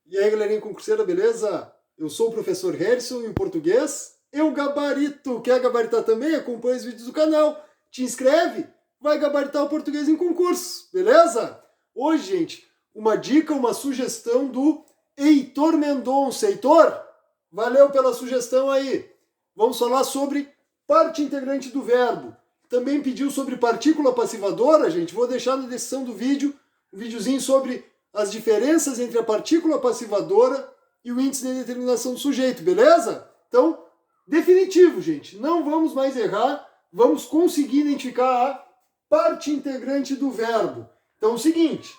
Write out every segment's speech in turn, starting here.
E aí, galerinha concurseira, beleza? Eu sou o professor Harrison em português. Eu gabarito. Quer gabaritar também? Acompanha os vídeos do canal. Te inscreve, vai gabaritar o português em concurso, beleza? Hoje, gente, uma dica, uma sugestão do Heitor Mendonça. Heitor, valeu pela sugestão aí. Vamos falar sobre parte integrante do verbo. Também pediu sobre partícula passivadora, gente. Vou deixar na descrição do vídeo um videozinho sobre as diferenças entre a partícula passivadora e o índice de determinação do sujeito, beleza? Então, definitivo, gente. Não vamos mais errar. Vamos conseguir identificar a parte integrante do verbo. Então, é o seguinte.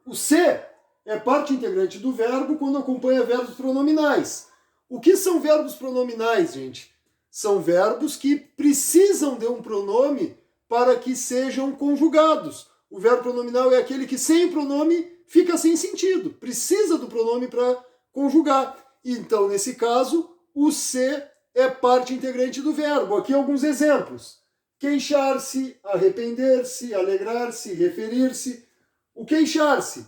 O C é parte integrante do verbo quando acompanha verbos pronominais. O que são verbos pronominais, gente? São verbos que precisam de um pronome para que sejam conjugados. O verbo pronominal é aquele que sem pronome fica sem sentido. Precisa do pronome para conjugar. Então, nesse caso, o C é parte integrante do verbo. Aqui alguns exemplos. Queixar-se, arrepender-se, alegrar-se, referir-se. O queixar-se.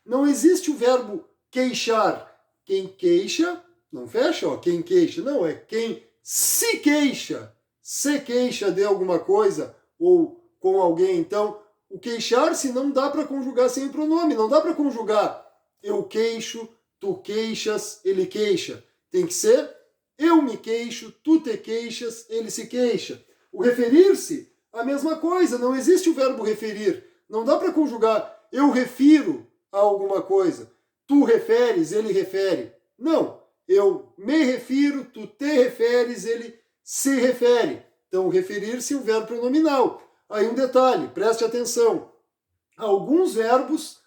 Não existe o verbo queixar. Quem queixa, não fecha, ó, quem queixa. Não, é quem se queixa de alguma coisa ou com alguém. Então, o queixar-se não dá para conjugar sem o pronome. Não dá para conjugar eu queixo, tu queixas, ele queixa. Tem que ser eu me queixo, tu te queixas, ele se queixa. O referir-se, a mesma coisa. Não existe o verbo referir. Não dá para conjugar eu refiro a alguma coisa. Tu referes, ele refere. Não. Eu me refiro, tu te referes, ele se refere. Então, referir-se é o verbo pronominal. Aí um detalhe, preste atenção. Alguns verbos,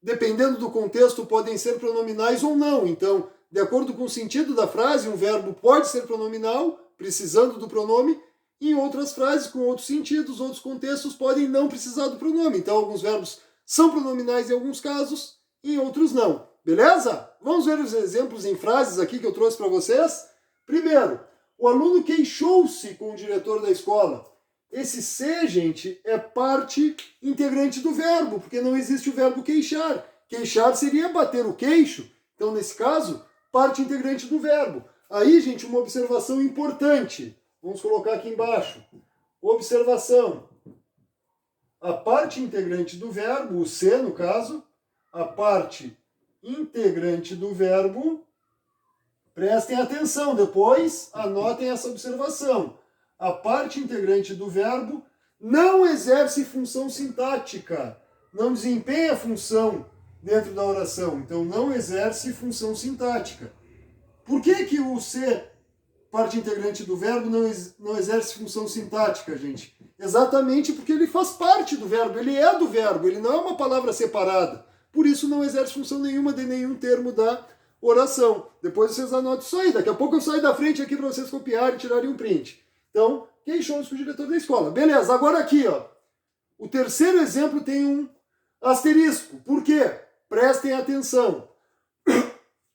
dependendo do contexto, podem ser pronominais ou não. Então, de acordo com o sentido da frase, um verbo pode ser pronominal, precisando do pronome, e em outras frases, com outros sentidos, outros contextos, podem não precisar do pronome. Então, alguns verbos são pronominais em alguns casos, em outros não. Beleza? Vamos ver os exemplos em frases aqui que eu trouxe para vocês. Primeiro, o aluno queixou-se com o diretor da escola. Esse C, gente, é parte integrante do verbo, porque não existe o verbo queixar. Queixar seria bater o queixo. Então, nesse caso, parte integrante do verbo. Aí, gente, uma observação importante. Vamos colocar aqui embaixo. Observação. A parte integrante do verbo, o C, no caso, a parte integrante do verbo, prestem atenção, depois anotem essa observação. A parte integrante do verbo não exerce função sintática, não desempenha função dentro da oração, então não exerce função sintática. Por que o C, parte integrante do verbo, não exerce função sintática, gente? Exatamente porque ele faz parte do verbo, ele é do verbo, ele não é uma palavra separada. Por isso não exerce função nenhuma de nenhum termo da oração. Depois vocês anotam isso aí. Daqui a pouco eu saio da frente aqui para vocês copiarem e tirarem um print. Então, queixou-se com o diretor da escola. Beleza, agora aqui, ó. O terceiro exemplo tem um asterisco. Por quê? Prestem atenção.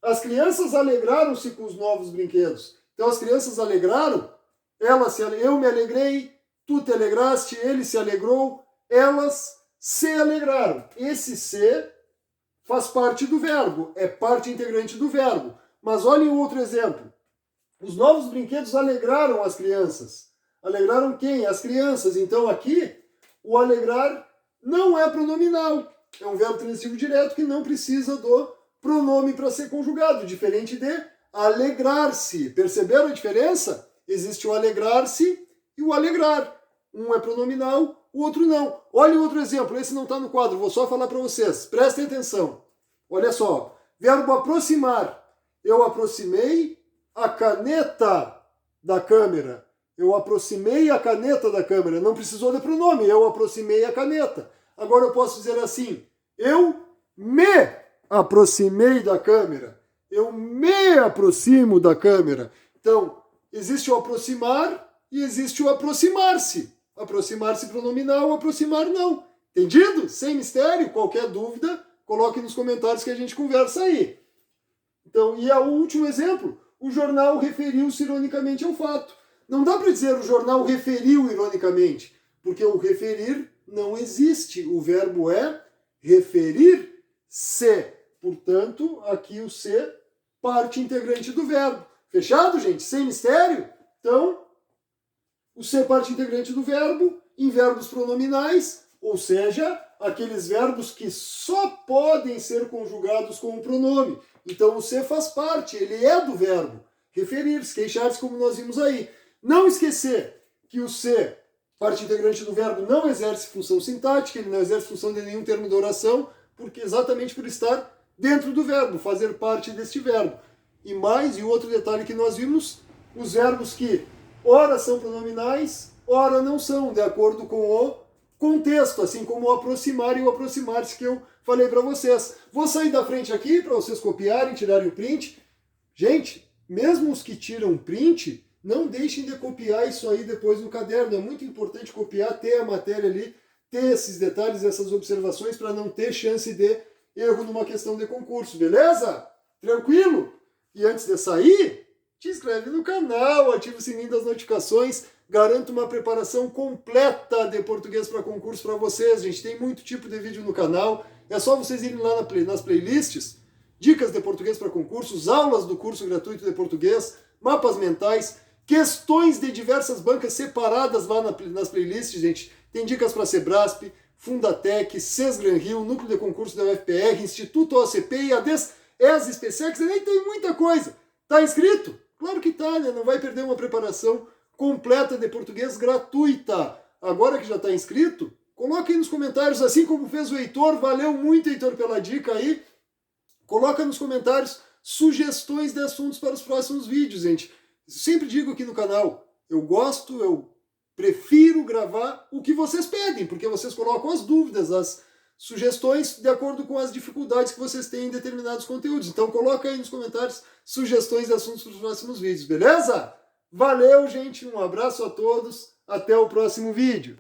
As crianças alegraram-se com os novos brinquedos. Então as crianças alegraram, eu me alegrei, tu te alegraste, ele se alegrou, elas se alegraram. Esse se faz parte do verbo, é parte integrante do verbo. Mas olhem outro exemplo. Os novos brinquedos alegraram as crianças. Alegraram quem? As crianças. Então aqui, o alegrar não é pronominal. É um verbo transivo direto que não precisa do pronome para ser conjugado, diferente de alegrar-se. Perceberam a diferença? Existe o alegrar-se e o alegrar. Um é pronominal, o outro não. Olha outro exemplo, esse não está no quadro, vou só falar para vocês. Prestem atenção. Olha só, verbo aproximar. Eu aproximei a caneta da câmera. Eu aproximei a caneta da câmera. Não precisou de pronome, eu aproximei a caneta. Agora eu posso dizer assim, eu me aproximei da câmera. Eu me aproximo da câmera. Então, existe o aproximar e existe o aproximar-se. Aproximar-se pronominal, aproximar não. Entendido? Sem mistério, qualquer dúvida, coloque nos comentários que a gente conversa aí. Então, e o último exemplo, o jornal referiu-se ironicamente ao fato. Não dá para dizer o jornal referiu ironicamente, porque o referir não existe. O verbo é referir-se. Portanto, aqui o C, parte integrante do verbo. Fechado, gente? Sem mistério? Então, o C, parte integrante do verbo, em verbos pronominais, ou seja, aqueles verbos que só podem ser conjugados com o pronome. Então, o C faz parte, ele é do verbo. Referir-se, queixar-se, como nós vimos aí. Não esquecer que o C, parte integrante do verbo, não exerce função sintática, ele não exerce função de nenhum termo de oração, porque exatamente por estar dentro do verbo, fazer parte deste verbo. E mais, e outro detalhe que nós vimos, os verbos que ora são pronominais, ora não são, de acordo com o contexto, assim como o aproximar e o aproximar-se que eu falei para vocês. Vou sair da frente aqui para vocês copiarem, tirarem o print. Gente, mesmo os que tiram print, não deixem de copiar isso aí depois no caderno. É muito importante copiar, ter a matéria ali, ter esses detalhes, essas observações, para não ter chance de erro numa questão de concurso, beleza? Tranquilo? E antes de sair, te inscreve no canal, ativa o sininho das notificações, garanto uma preparação completa de português para concurso para vocês, gente. Tem muito tipo de vídeo no canal, é só vocês irem lá nas playlists, dicas de português para concursos, aulas do curso gratuito de português, mapas mentais, questões de diversas bancas separadas lá nas playlists, gente. Tem dicas para Sebrasp, Fundatec, Sesgran Rio, Núcleo de Concurso da UFPR, Instituto OCP, IADES, ESA, SPSEX, e nem tem muita coisa. Tá inscrito? Claro que tá, né? Não vai perder uma preparação completa de português gratuita. Agora que já está inscrito, coloca aí nos comentários, assim como fez o Heitor. Valeu muito, Heitor, pela dica aí. Coloca nos comentários sugestões de assuntos para os próximos vídeos, gente. Sempre digo aqui no canal, eu prefiro gravar o que vocês pedem, porque vocês colocam as dúvidas, as sugestões de acordo com as dificuldades que vocês têm em determinados conteúdos. Então coloca aí nos comentários sugestões de assuntos para os próximos vídeos, beleza? Valeu, gente, um abraço a todos, até o próximo vídeo.